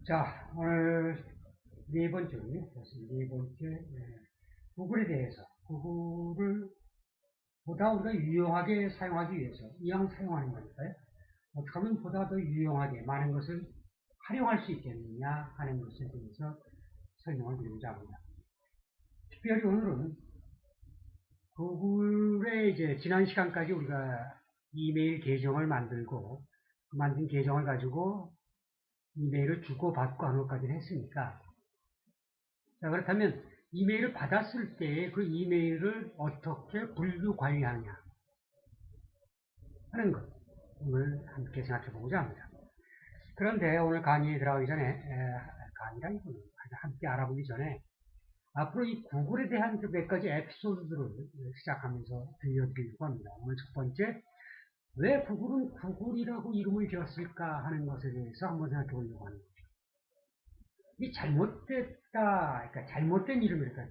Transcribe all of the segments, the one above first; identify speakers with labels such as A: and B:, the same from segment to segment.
A: 자, 오늘 네 번째군요. 네 번째, 구글에 대해서, 구글을 보다 우리가 유용하게 사용하기 위해서, 이왕 사용하는 거니까요. 어떻게 하면 보다 더 유용하게 많은 것을 활용할 수 있겠느냐 하는 것에 대해서 설명을 드리고자 합니다. 특별히 오늘은 구글의 이제 지난 시간까지 우리가 이메일 계정을 만들고, 그 만든 계정을 가지고 이메일을 주고받고 하는 것까지는 했으니까, 자, 그렇다면 이메일을 받았을 때 그 이메일을 어떻게 분류 관리하느냐 하는 것, 오늘 함께 생각해 보고자 합니다. 그런데 오늘 강의에 들어가기 전에, 강의라기보다는 함께 알아보기 전에 앞으로 이 구글에 대한 그 몇 가지 에피소드들을 시작하면서 들려드리려고 합니다. 오늘 첫 번째, 왜 구글은 구글이라고 이름을 지었을까 하는 것에 대해서 한번 생각해 보려고 하는 거죠. 이 잘못됐다, 그러니까 잘못된 이름이니까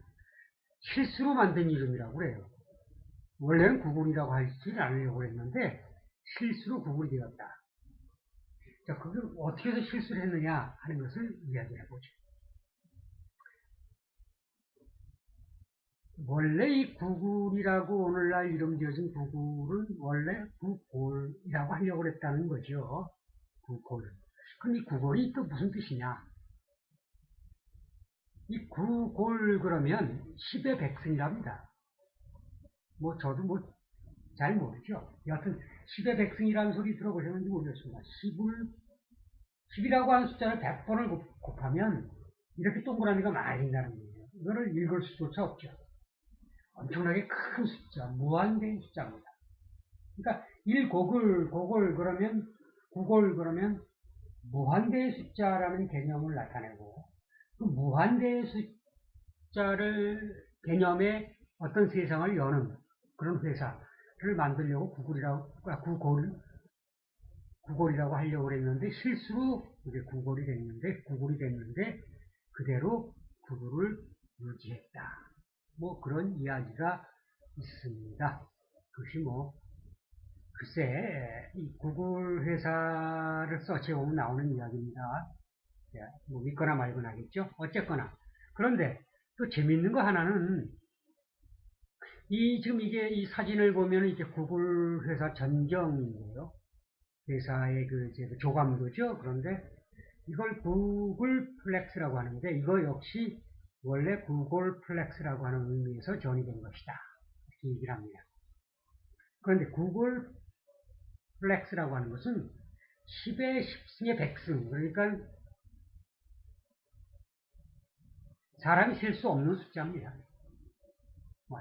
A: 실수로 만든 이름이라고 그래요. 원래는 구글이라고 하지 않으려고 했는데 실수로 구글이 되었다. 자, 그걸 어떻게 해서 실수를 했느냐 하는 것을 이야기해 보죠. 원래 이 구글이라고 오늘날 이름 지어진 구글은 원래 구골이라고 하려고 했다는 거죠. 구골. 그럼 이 구골이 또 무슨 뜻이냐? 이 구골 그러면 10의 백승이랍니다. 뭐 저도 뭐 잘 모르죠. 여하튼 10의 백승이라는 소리 들어보셨는지 모르겠습니다. 10이라고 하는 숫자를 100번을 곱하면 이렇게 동그라미가 많아진다는 거예요. 이거를 읽을 수조차 없죠. 엄청나게 큰 숫자, 무한대의 숫자입니다. 그러니까 1곡을 그러면 9골 그러면 무한대의 숫자라는 개념을 나타내고 그 무한대의 숫자를 개념의 어떤 세상을 여는 그런 회사를 만들려고 구골이라고 하려고 했는데 실수로 이제 구골이 됐는데 그대로 구글을 유지했다. 뭐 그런 이야기가 있습니다. 그것이 뭐 글쎄 이 구글 회사를 서치해보면 나오는 이야기입니다. 뭐 믿거나 말거나 하겠죠. 어쨌거나 그런데 또 재밌는 거 하나는 지금 이게 이 사진을 보면 이게 구글 회사 전경인데요. 회사의 그 조감도죠. 그런데 이걸 구글 플렉스라고 하는데 이거 역시 원래 구글 플렉스라고 하는 의미에서 전이된 것이다. 이렇게 얘기를 합니다. 그런데 구글 플렉스라고 하는 것은 10의 10승의 100승, 그러니까 사람이 셀 수 없는 숫자입니다.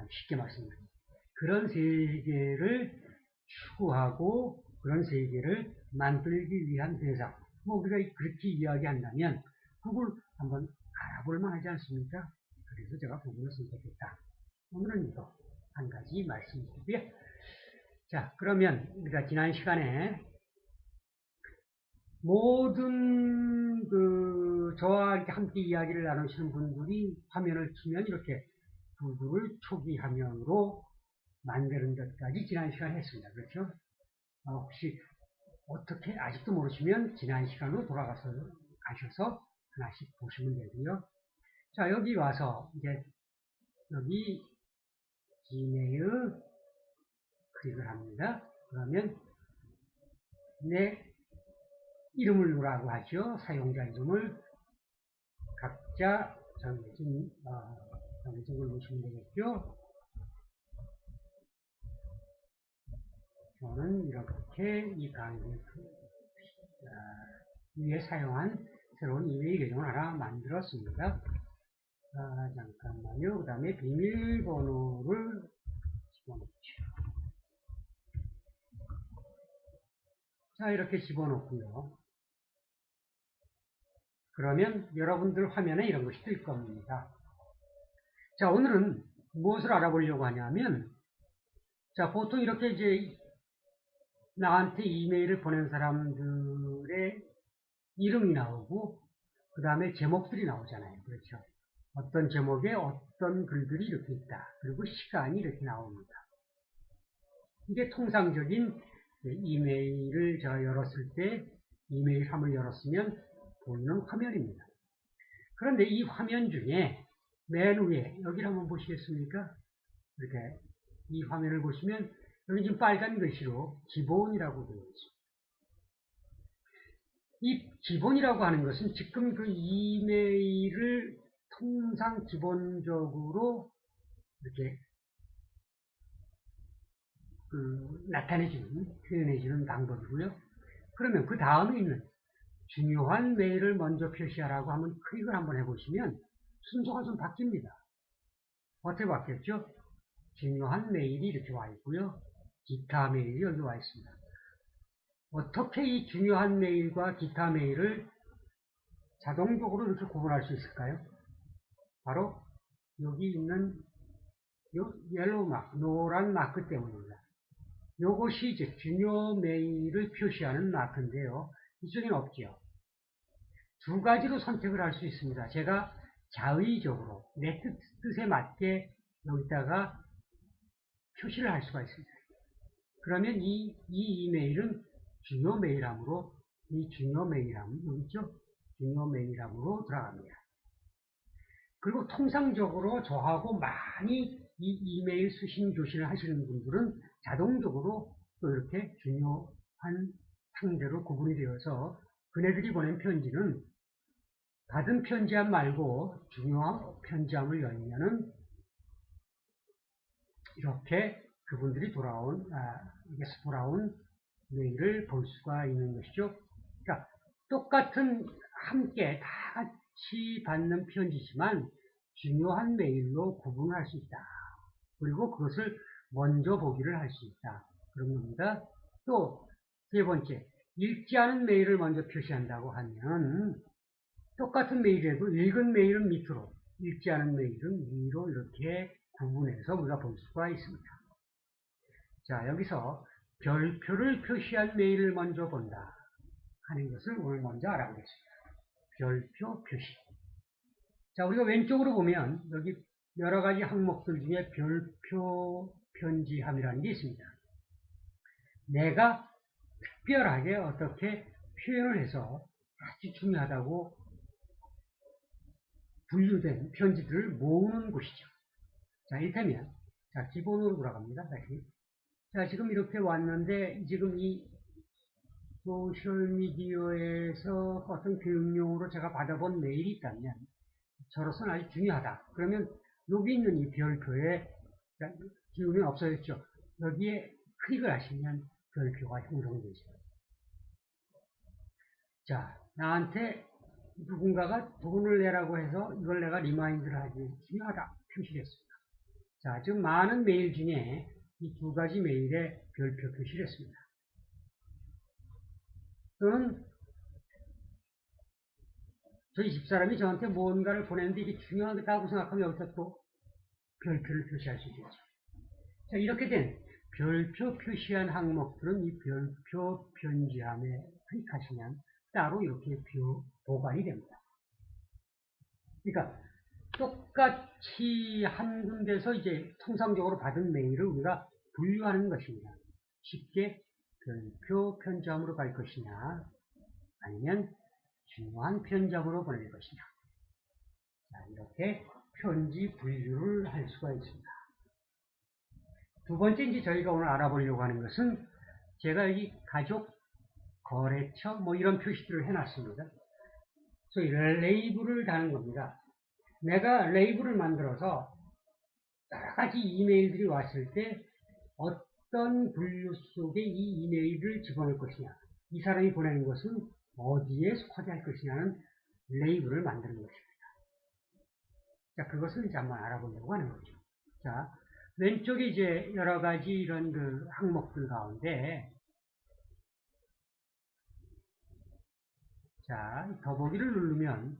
A: 쉽게 말씀드립니다. 그런 세계를 추구하고 그런 세계를 만들기 위한 회사. 뭐 우리가 그렇게 이야기한다면 구글 한번 알아볼 만하지 않습니까? 그래서 제가 구글을 선택했다. 오늘은 이거 한 가지 말씀드리고요. 자, 그러면 우리가 지난 시간에 모든 저와 이렇게 함께 이야기를 나누시는 분들이 화면을 치면 이렇게 구글을 초기 화면으로 만드는 것까지 지난 시간에 했습니다. 그렇죠? 혹시 어떻게 아직도 모르시면 지난 시간으로 가셔서 하나씩 보시면 되고요. 자, 여기 와서 이제 여기 지메일 클릭을 합니다. 그러면 내 이름을 누르라고 하죠. 사용자 이름을 각자 정해진 걸 넣으시면 되겠죠. 저는 이렇게 이 강의 위에 사용한 새로운 이메일 계정을 하나 만들었습니다. 잠깐만요. 그 다음에 비밀번호를 집어넣죠. 자, 이렇게 집어넣고요. 그러면 여러분들 화면에 이런 것이 뜰 겁니다. 자, 오늘은 무엇을 알아보려고 하냐면, 자, 보통 이렇게 이제 나한테 이메일을 보낸 사람들의 이름이 나오고, 그 다음에 제목들이 나오잖아요. 그렇죠? 어떤 제목에 어떤 글들이 이렇게 있다. 그리고 시간이 이렇게 나옵니다. 이게 통상적인 이메일을 제가 열었을 때, 이메일 함을 열었으면 보이는 화면입니다. 그런데 이 화면 중에 맨 위에 여기를 한번 보시겠습니까? 이렇게 이 화면을 보시면 여기 지금 빨간 글씨로 기본이라고 되어 있습니다. 이 기본이라고 하는 것은 지금 그 이메일을 통상 기본적으로 이렇게 나타내주는, 표현해주는 방법이고요. 그러면 그 다음에 있는 중요한 메일을 먼저 표시하라고 하면 클릭을 한번 해보시면 순서가 좀 바뀝니다. 어떻게 바뀌었죠? 중요한 메일이 이렇게 와 있고요. 기타 메일이 여기 와 있습니다. 어떻게 이 중요한 메일과 기타 메일을 자동적으로 이렇게 구분할 수 있을까요? 바로 여기 있는 요 옐로우 마크, 노란 마크 때문입니다. 요것이 이제 중요 메일을 표시하는 마크인데요. 이쪽에는 없지요. 두 가지로 선택을 할 수 있습니다. 제가 자의적으로 내 뜻에 맞게 여기다가 표시를 할 수가 있습니다. 그러면 이 이메일은 중요 메일함으로, 이 중요 메일함, 여기 있죠? 중요 메일함으로 들어갑니다. 그리고 통상적으로 저하고 많이 이 이메일 수신 교신을 하시는 분들은 자동적으로 또 이렇게 중요한 상대로 구분이 되어서 그네들이 보낸 편지는 받은 편지함 말고 중요한 편지함을 열면은 이렇게 그분들이 돌아온 메일을 볼 수가 있는 것이죠. 그러니까 똑같은 함께 다 같이 받는 편지지만 중요한 메일로 구분할 수 있다. 그리고 그것을 먼저 보기를 할 수 있다. 그런 겁니다. 또 세 번째, 읽지 않은 메일을 먼저 표시한다고 하면 똑같은 메일에도 읽은 메일은 밑으로, 읽지 않은 메일은 위로 이렇게 구분해서 우리가 볼 수가 있습니다. 자, 여기서 별표를 표시한 메일을 먼저 본다 하는 것을 오늘 먼저 알아보겠습니다. 별표 표시. 자, 우리가 왼쪽으로 보면 여기 여러 가지 항목들 중에 별표 편지함이라는 게 있습니다. 내가 특별하게 어떻게 표현을 해서 아주 중요하다고 분류된 편지들을 모으는 곳이죠. 자, 이를테면, 자, 기본으로 돌아갑니다. 다시. 자, 지금 이렇게 왔는데, 지금 이 소셜미디어에서 어떤 교육용으로 제가 받아본 메일이 있다면, 저로서는 아주 중요하다. 그러면 여기 있는 이 별표에 지우면 없어졌죠. 여기에 클릭을 하시면 별표가 형성되죠. 자, 나한테 누군가가 돈을 내라고 해서 이걸 내가 리마인드를 하기 중요하다. 표시를 했습니다. 자, 지금 많은 메일 중에 이 두 가지 메일에 별표 표시를 했습니다. 또는 저희 집사람이 저한테 뭔가를 보냈는데 이게 중요하다고 생각하면 여기서 또 별표를 표시할 수 있겠죠. 자, 이렇게 된 별표 표시한 항목들은 이 별표 편지함에 클릭하시면 따로 이렇게 보관이 됩니다. 그러니까 똑같이 한 군데서 이제 통상적으로 받은 메일을 우리가 분류하는 것입니다. 쉽게 별표 편지함으로 갈 것이냐, 아니면 중요한 편지함으로 보낼 것이냐. 자, 이렇게 편지 분류를 할 수가 있습니다. 두 번째 이제 저희가 오늘 알아보려고 하는 것은 제가 여기 가족, 거래처 뭐 이런 표시들을 해놨습니다. 소위 레이블을 다는 겁니다. 내가 레이블을 만들어서 여러 가지 이메일들이 왔을 때 어떤 분류 속에 이 이메일을 집어넣을 것이냐, 이 사람이 보내는 것은 어디에 속하게 할 것이냐는 레이블을 만드는 것입니다. 자, 그것을 이제 한번 알아보려고 하는 거죠. 자, 왼쪽에 이제 여러 가지 이런 그 항목들 가운데, 자, 더보기를 누르면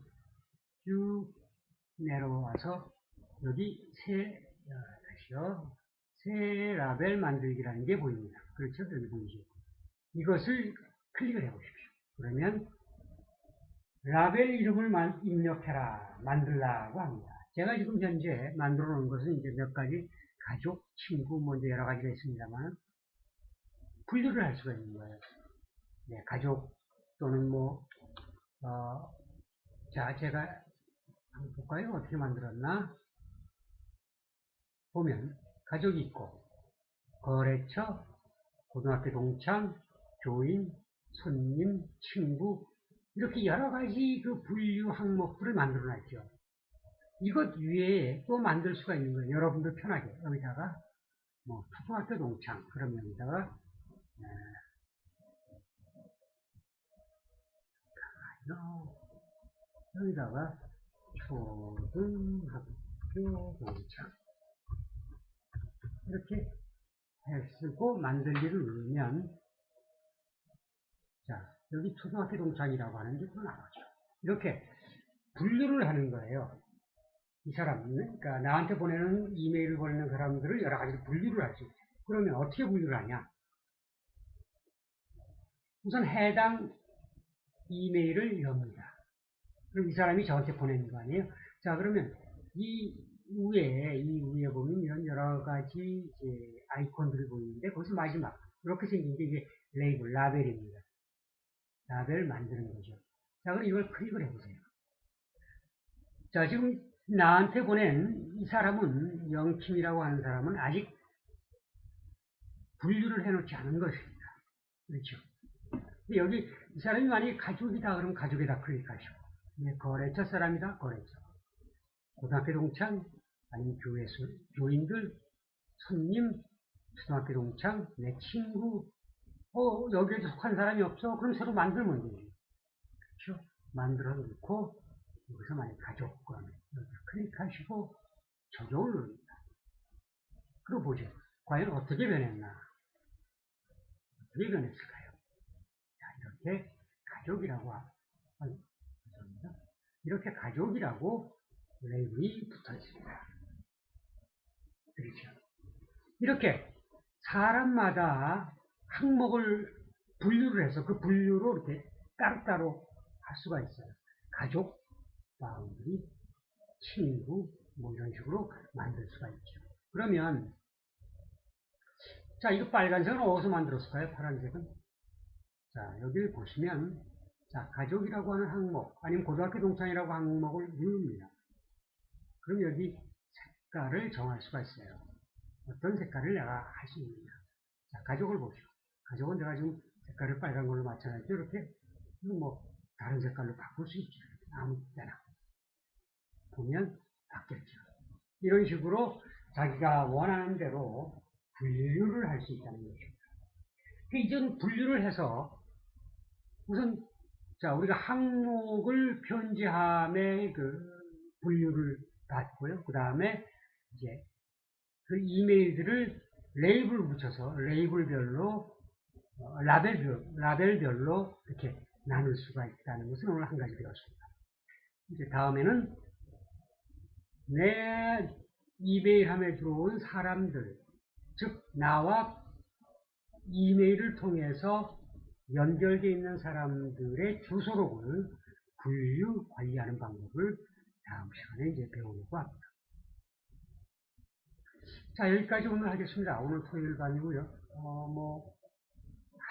A: 쭉 내려와서 여기 새 라벨 만들기라는 게 보입니다. 그렇죠? 여기 보이죠? 이것을 클릭을 해보십시오. 그러면 라벨 이름을 입력해라, 만들라고 합니다. 제가 지금 현재 만들어 놓은 것은 이제 몇 가지 가족, 친구, 뭐 이제 여러 가지가 있습니다만 분류를 할 수가 있는 거예요. 네, 가족 또는 뭐 자, 제가 한번 볼까요? 어떻게 만들었나? 보면 가족이 있고 거래처, 고등학교 동창, 교인, 손님, 친구 이렇게 여러 가지 그 분류 항목들을 만들어 놨죠. 이것 위에 또 만들 수가 있는 거예요. 여러분들 편하게 여기다가 뭐 초등학교 동창 그러면 여기다가 여기다가 초등학교 동창 이렇게 쓰고 만들기를 누르면 자 여기 초등학교 동창이라고 하는 게 또 나오죠. 이렇게 분류를 하는 거예요. 이 사람, 그러니까 나한테 보내는 이메일을 보내는 사람들을 여러 가지로 분류를 할 수 있어요. 그러면 어떻게 분류를 하냐? 우선 해당 이메일을 엽니다. 그럼 이 사람이 저한테 보내는 거 아니에요? 자, 그러면 이 위에 보면 이런 여러 가지 이제 아이콘들이 보이는데, 거기서 마지막, 이렇게 생긴 게 이게 레이블, 라벨입니다. 라벨 만드는 거죠. 자, 그럼 이걸 클릭을 해보세요. 자, 지금 나한테 보낸 이 사람은, 영킴이라고 하는 사람은 아직 분류를 해놓지 않은 것입니다. 그렇죠? 근데 여기 이 사람이 만약에 가족이다 그러면 가족에다 클릭하시고, 거래처 사람이다, 거래처. 고등학교 동창, 아니면 교인들, 손님, 초등학교 동창, 내 친구, 여기에 속한 사람이 없어? 그럼 새로 만들면 되지. 그렇죠? 만들어 놓고, 여기서 만약 가족, 그러면 여기 클릭하시고, 적용을 누릅니다. 그리고 보죠. 과연 어떻게 변했나? 어떻게 변했을까요? 자, 이렇게 가족이라고, 이렇게 가족이라고 레이블이 붙어 있습니다. 그렇죠. 이렇게 사람마다 항목을 분류를 해서 그 분류로 이렇게 따로따로 할 수가 있어요. 가족, 바운드리, 친구, 뭐 이런 식으로 만들 수가 있죠. 그러면, 자, 이거 빨간색은 어디서 만들었을까요? 파란색은? 자, 여기를 보시면, 자, 가족이라고 하는 항목, 아니면 고등학교 동창이라고 하는 항목을 누릅니다. 그럼 여기 색깔을 정할 수가 있어요. 어떤 색깔을 내가 할 수 있느냐. 자, 가족을 보시오. 가족은 내가 지금 색깔을 빨간 걸로 맞춰놨죠. 이렇게, 뭐, 다른 색깔로 바꿀 수 있죠. 아무 때나. 보면 바뀌었죠. 이런 식으로 자기가 원하는 대로 분류를 할 수 있다는 것입니다. 이전 분류를 해서 우선 자 우리가 항목을 편지함에 그 분류를 받고요. 그 다음에 이제 그 이메일들을 레이블 붙여서 레이블별로 라벨별로 이렇게 나눌 수가 있다는 것을 오늘 한 가지 배웠습니다. 이제 다음에는 내 이메일함에 들어온 사람들, 즉 나와 이메일을 통해서 연결되어 있는 사람들의 주소록을 분류 관리하는 방법을 다음 시간에 이제 배우려고 합니다. 자, 여기까지 오늘 하겠습니다. 오늘 토요일 밤이고요. 뭐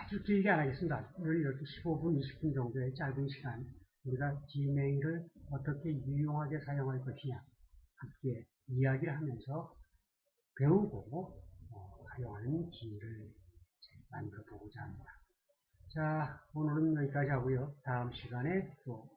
A: 아주 길게 안 하겠습니다. 오늘 이렇게 15분, 20분 정도의 짧은 시간 우리가 지메일을 어떻게 유용하게 사용할 것이냐 함께 이야기를 하면서 배우고 사용하는 기회를 만들어 보고자 합니다. 자, 오늘은 여기까지 하고요. 다음 시간에 또